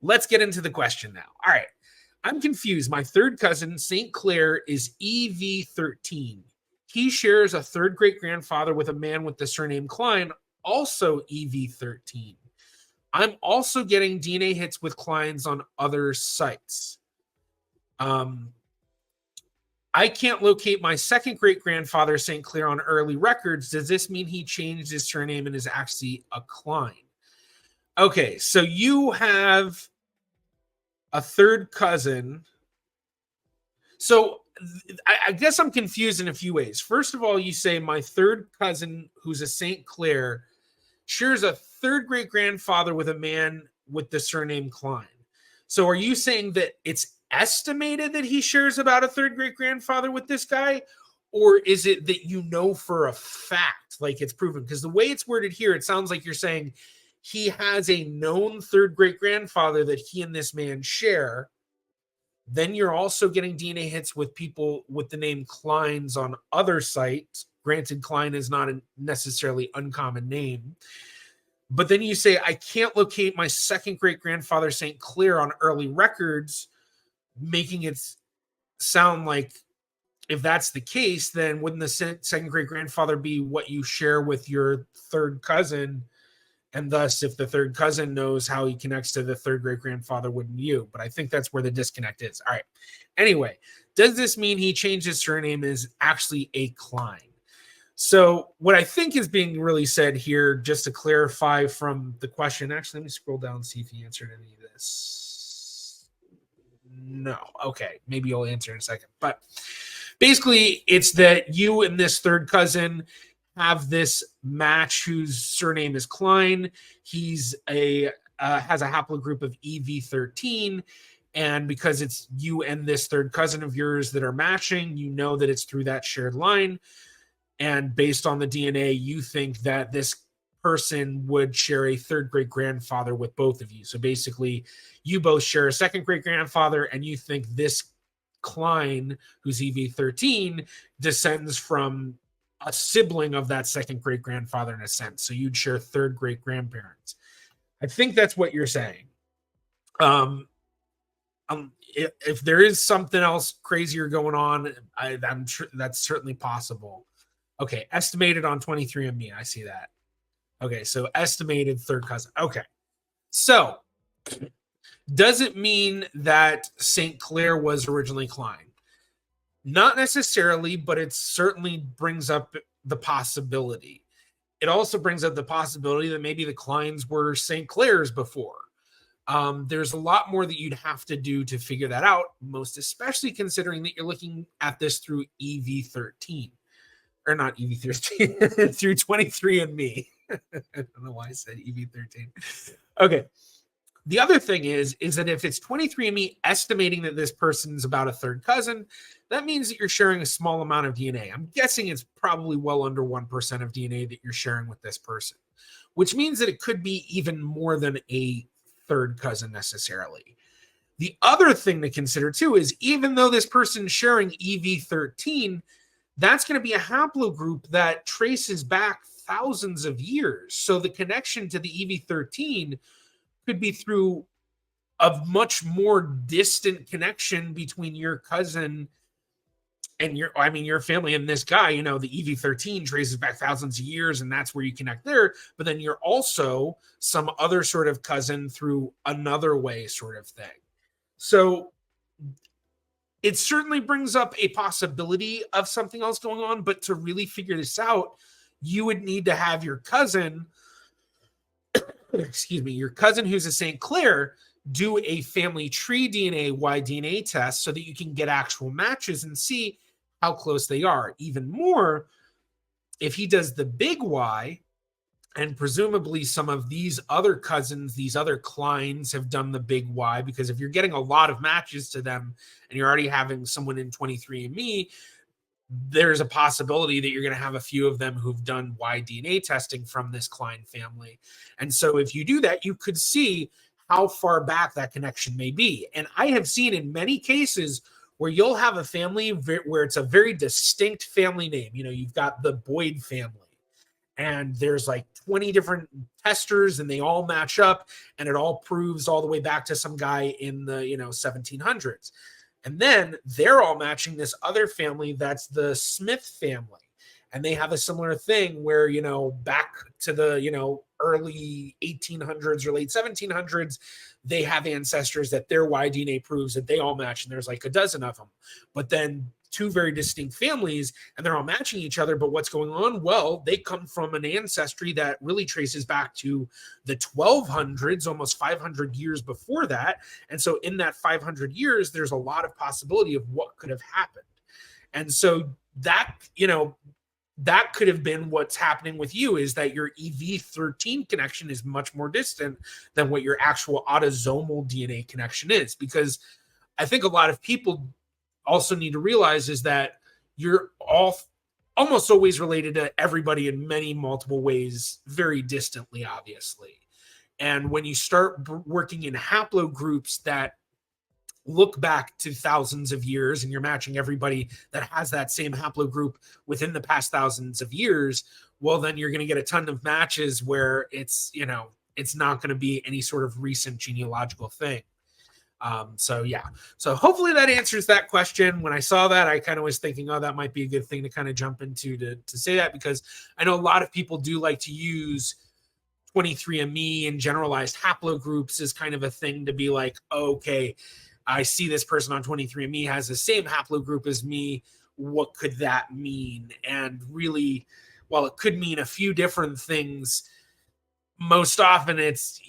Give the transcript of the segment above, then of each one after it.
let's get into the question now. All right. I'm confused. My third cousin, St. Clair, is E-V13. He shares a third great-grandfather with a man with the surname Klein, also E-V13. I'm also getting DNA hits with Klein's on other sites. I can't locate my second great-grandfather, St. Clair, on early records. Does this mean he changed his surname and is actually a Klein? Okay, so you have a third cousin. So I guess I'm confused in a few ways. First of all, you say my third cousin, who's a St. Clair, shares a third great-grandfather with a man with the surname Klein. So are you saying that it's estimated that he shares about a third great-grandfather with this guy? Or is it that you know for a fact, like it's proven? Because the way it's worded here, it sounds like you're saying he has a known third great-grandfather that he and this man share. Then you're also getting DNA hits with people with the name Klein's on other sites. Granted, Klein is not a necessarily uncommon name. But then you say, I can't locate my second great-grandfather, St. Clair, on early records, making it sound like if that's the case, then wouldn't the second great-grandfather be what you share with your third cousin? And thus, if the third cousin knows how he connects to the third great-grandfather, wouldn't you? But I think that's where the disconnect is. All right. Anyway, does this mean he changed his surname and is actually a Klein? So what I think is being really said here, just to clarify from the question, actually, let me scroll down and see if he answered any of this. No. Okay. Maybe you'll answer in a second. But basically, it's that you and this third cousin have this match whose surname is Klein. He's has a haplogroup of E-V13. And because it's you and this third cousin of yours that are matching, you know that it's through that shared line. And based on the DNA, you think that this person would share a third great-grandfather with both of you. So basically, you both share a second great-grandfather, and you think this Klein, who's EV13, descends from a sibling of that second great-grandfather in a sense. So you'd share third great-grandparents. I think that's what you're saying. If there is something else crazier going on, I'm sure that's certainly possible. Okay, estimated on 23andMe. I see that. Okay, so estimated third cousin. Okay. So does it mean that St. Clair was originally Klein? Not necessarily, but it certainly brings up the possibility. It also brings up the possibility that maybe the Kleins were St. Clairs before. There's a lot more that you'd have to do to figure that out, most especially considering that you're looking at this through EV13. Or not EV13, through 23andMe. I don't know why I said EV13. Okay. The other thing is that if it's 23andMe estimating that this person's about a third cousin, that means that you're sharing a small amount of DNA. I'm guessing it's probably well under 1% of DNA that you're sharing with this person, which means that it could be even more than a third cousin necessarily. The other thing to consider too is even though this person's sharing EV13, that's going to be a haplogroup that traces back thousands of years. So the connection to the EV13 could be through a much more distant connection between your cousin and your family and this guy. You know, the EV13 traces back thousands of years, and that's where you connect there. But then you're also some other sort of cousin through another way sort of thing. So it certainly brings up a possibility of something else going on, but to really figure this out, you would need to have your cousin, your cousin who's a St. Clair, do a family tree DNA Y-DNA test so that you can get actual matches and see how close they are. Even more, if he does the big Y, and presumably some of these other cousins, these other Kleins have done the big Y, because if you're getting a lot of matches to them and you're already having someone in 23andMe, there's a possibility that you're going to have a few of them who've done Y-DNA testing from this Klein family. And so if you do that, you could see how far back that connection may be. And I have seen in many cases where you'll have a family where it's a very distinct family name. You know, you've got the Boyd family. and there's like 20 different testers and they all match up, and it all proves all the way back to some guy in the 1700s. And then they're all matching this other family that's the Smith family, and they have a similar thing where back to the early 1800s or late 1700s, they have ancestors that their Y-DNA proves that they all match, and there's like a dozen of them. But then two very distinct families, and they're all matching each other. But what's going on? Well, they come from an ancestry that really traces back to the 1200s, almost 500 years before that. And so in that 500 years, there's a lot of possibility of what could have happened. And so that, that could have been what's happening with you, is that your E-V13 connection is much more distant than what your actual autosomal DNA connection is. Because I think a lot of people also need to realize is that you're almost always related to everybody in many multiple ways, very distantly, obviously. And when you start working in haplogroups that look back to thousands of years, and you're matching everybody that has that same haplogroup within the past thousands of years, well, then you're going to get a ton of matches where it's not going to be any sort of recent genealogical thing. So hopefully that answers that question. When I saw that, I kind of was thinking, oh, that might be a good thing to kind of jump into to say that, because I know a lot of people do like to use 23andMe and generalized haplogroups as kind of a thing to be like, okay, I see this person on 23andMe has the same haplogroup as me. What could that mean? And really, while it could mean a few different things, most often it's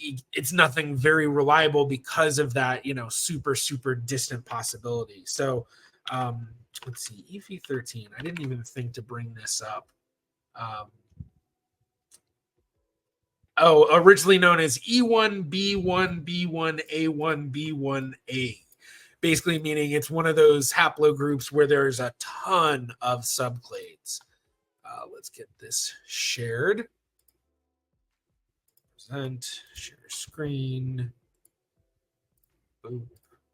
nothing very reliable because of that, super, super distant possibility. So let's see, E-V13. I didn't even think to bring this up. Originally known as E1b1b1a1b1a. Basically meaning it's one of those haplogroups where there's a ton of subclades. Let's get this shared. Present, share screen. Boop,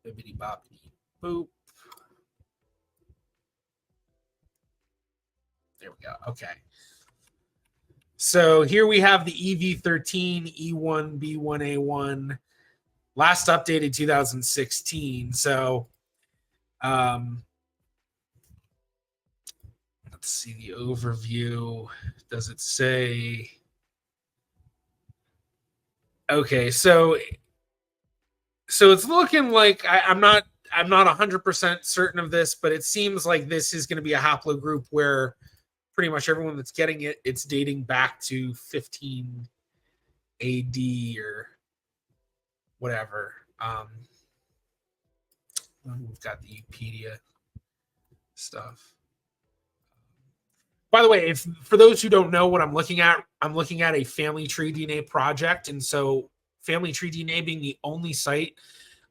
bibbidi boppity boop. There we go. Okay. So here we have the E-V13 E1b1a1, last updated 2016. So let's see the overview. Does it say? Okay, so it's looking like I'm not 100% certain of this, but it seems like this is going to be a haplogroup where pretty much everyone that's getting it, it's dating back to 15 AD or whatever. We've got the Wikipedia stuff. By the way, for those who don't know what I'm looking at a family tree DNA project. And so family tree DNA being the only site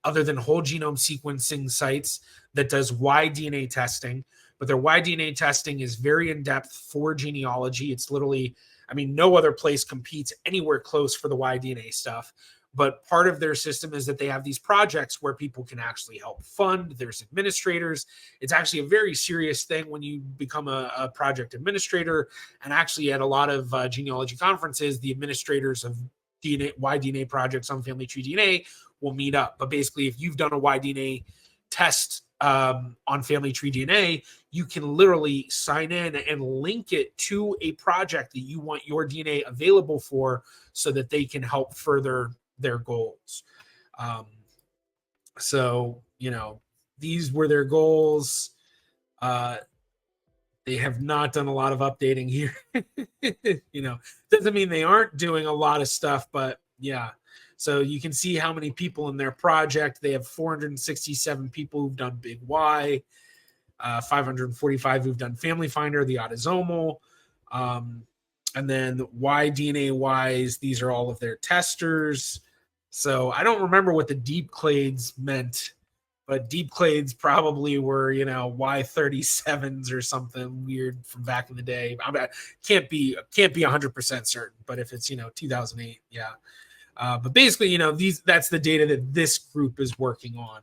other than whole genome sequencing sites that does Y-DNA testing. But their Y-DNA testing is very in-depth for genealogy. It's literally, no other place competes anywhere close for the Y-DNA stuff. But part of their system is that they have these projects where people can actually help fund. There's administrators. It's actually a very serious thing when you become a project administrator. And actually at a lot of genealogy conferences, the administrators of Y-DNA projects on family tree DNA will meet up. But basically, if you've done a Y-DNA test on family tree DNA, you can literally sign in and link it to a project that you want your DNA available for so that they can help further their goals. So, these were their goals. They have not done a lot of updating here. Doesn't mean they aren't doing a lot of stuff, but yeah. So you can see how many people in their project. They have 467 people who've done Big Y, 545 who've done Family Finder, the autosomal. And then Y-DNA-wise, these are all of their testers. So I don't remember what the deep clades meant, but deep clades probably were, Y37s or something weird from back in the day. Can't be 100% certain, but if it's, 2008, yeah. But basically, that's the data that this group is working on.